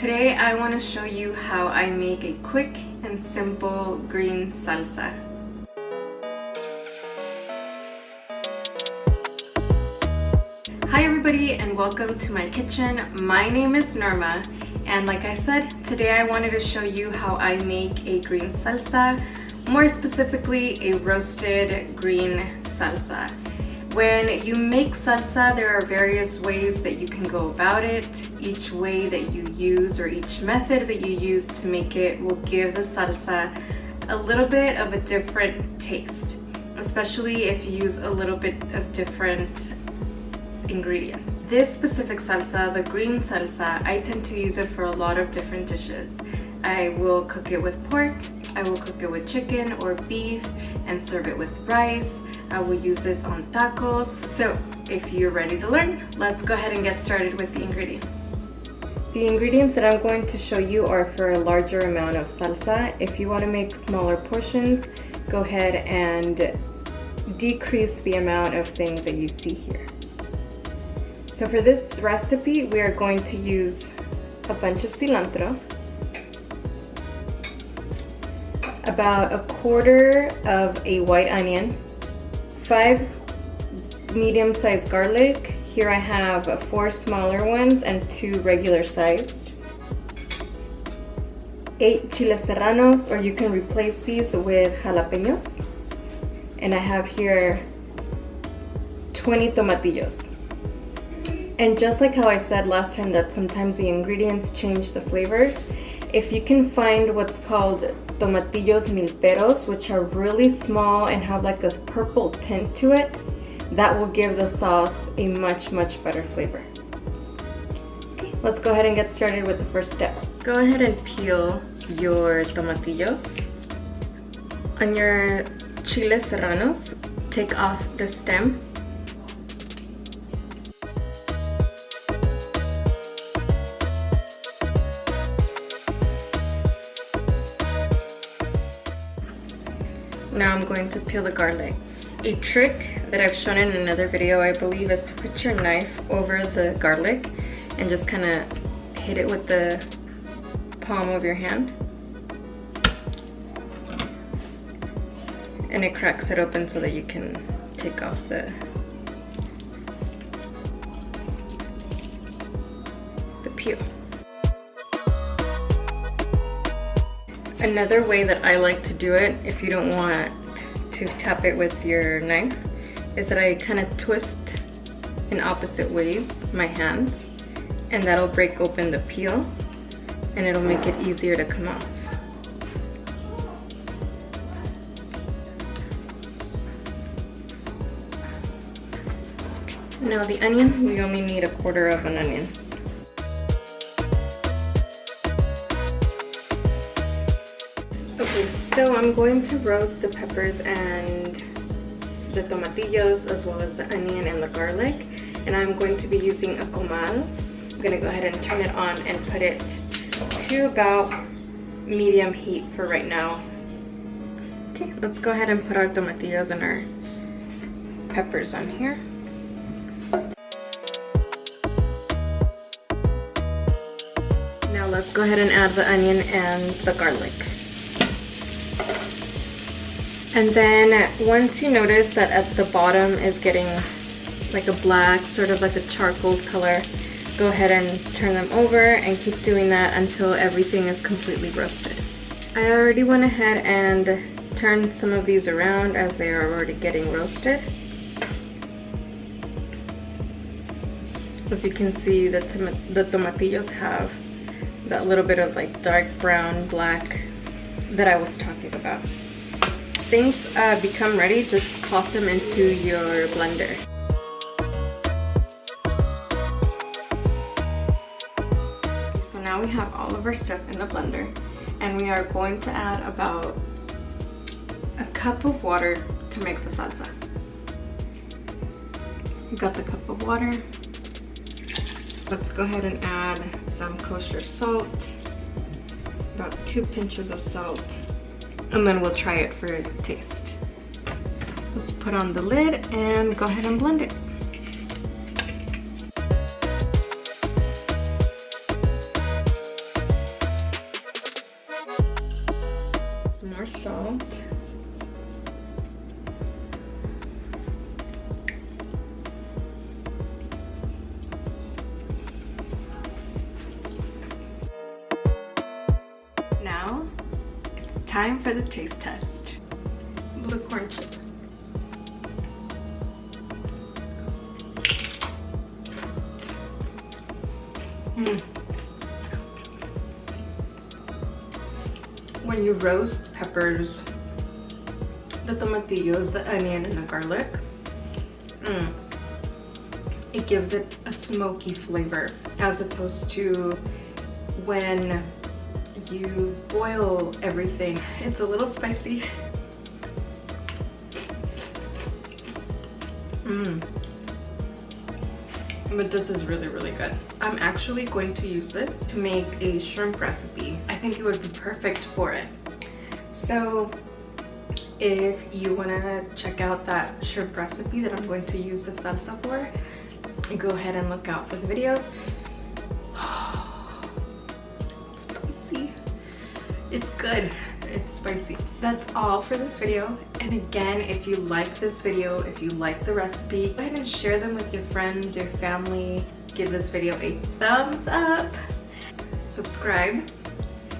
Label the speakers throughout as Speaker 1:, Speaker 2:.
Speaker 1: Today I want to show you how I make a quick and simple green salsa. Hi everybody and welcome to my kitchen. My name is Norma and like I said, today I wanted to show you how I make a green salsa, more specifically a roasted green salsa. When you make salsa, there are various ways that you can go about it. Each way that you use or each method that you use to make it will give the salsa a little bit of a different taste, especially if you use a little bit of different ingredients. This specific salsa, the green salsa, I tend to use it for a lot of different dishes. I will cook it with pork, I will cook it with chicken or beef and serve it with rice. I will use this on tacos. So if you're ready to learn, let's go ahead and get started with the ingredients. The ingredients that I'm going to show you are for a larger amount of salsa. If you want to make smaller portions, go ahead and decrease the amount of things that you see here. So for this recipe, we are going to use a bunch of cilantro, about a quarter of a white onion, 5 medium-sized garlic. Here I have 4 smaller ones and 2 regular sized. 8 chiles serrranos, or you can replace these with jalapenos. And I have here 20 tomatillos. And just like how I said last time that sometimes the ingredients change the flavors, if you can find what's called tomatillos milperos, which are really small and have like a purple tint to it, that will give the sauce a much better flavor. Okay, let's go ahead and get started with the first step. Go ahead and peel your tomatillos. On your chiles serranos, take off the stem. Now I'm going to peel the garlic. A trick that I've shown in another video, I believe, is to put your knife over the garlic and just kind of hit it with the palm of your hand. And it cracks it open so that you can take off the peel. Another way that I like to do it, if you don't want to tap it with your knife, is that I kind of twist in opposite ways my hands, and that'll break open the peel and it'll make it easier to come off. Now the onion, we only need a quarter of an onion. Okay, so I'm going to roast the peppers and the tomatillos as well as the onion and the garlic, and I'm going to be using a comal. I'm going to go ahead and turn it on and put it to about medium heat for right now. Okay, let's go ahead and put our tomatillos and our peppers on here. Now let's go ahead and add the onion and the garlic. And then once you notice that at the bottom is getting like a black, sort of like a charcoal color, go ahead and turn them over and keep doing that until everything is completely roasted. I already went ahead and turned some of these around as they are already getting roasted. As you can see, the tomatillos have that little bit of like dark brown, black that I was talking about. Things become ready, just toss them into your blender. So now we have all of our stuff in the blender, and we are going to add about a cup of water to make the salsa. We got the cup of water. Let's go ahead and add some kosher salt, about 2 pinches of salt. And then we'll try it for a taste. Let's put on the lid and go ahead and blend it. salt. Now it's time for the taste test. Blue corn chip. When you roast peppers, the tomatillos, the onion, and the garlic, it gives it a smoky flavor, as opposed to when you boil everything. It's a little spicy. But this is really, really good. I'm actually going to use this to make a shrimp recipe. I think it would be perfect for it. So if you want to check out that shrimp recipe that I'm going to use the salsa for, go ahead and look out for the videos. It's spicy. It's good. It's spicy. That's all for this video. And again, if you like this video, if you like the recipe, go ahead and share them with your friends, your family. Give this video a thumbs up. Subscribe.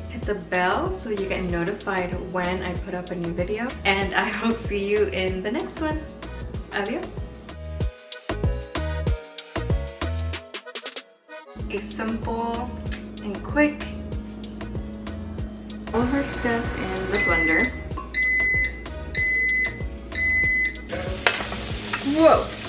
Speaker 1: Hit the bell so you get notified when I put up a new video. And I will see you in the next one. Adios. A simple and quick all of our stuff in the blender. Whoa!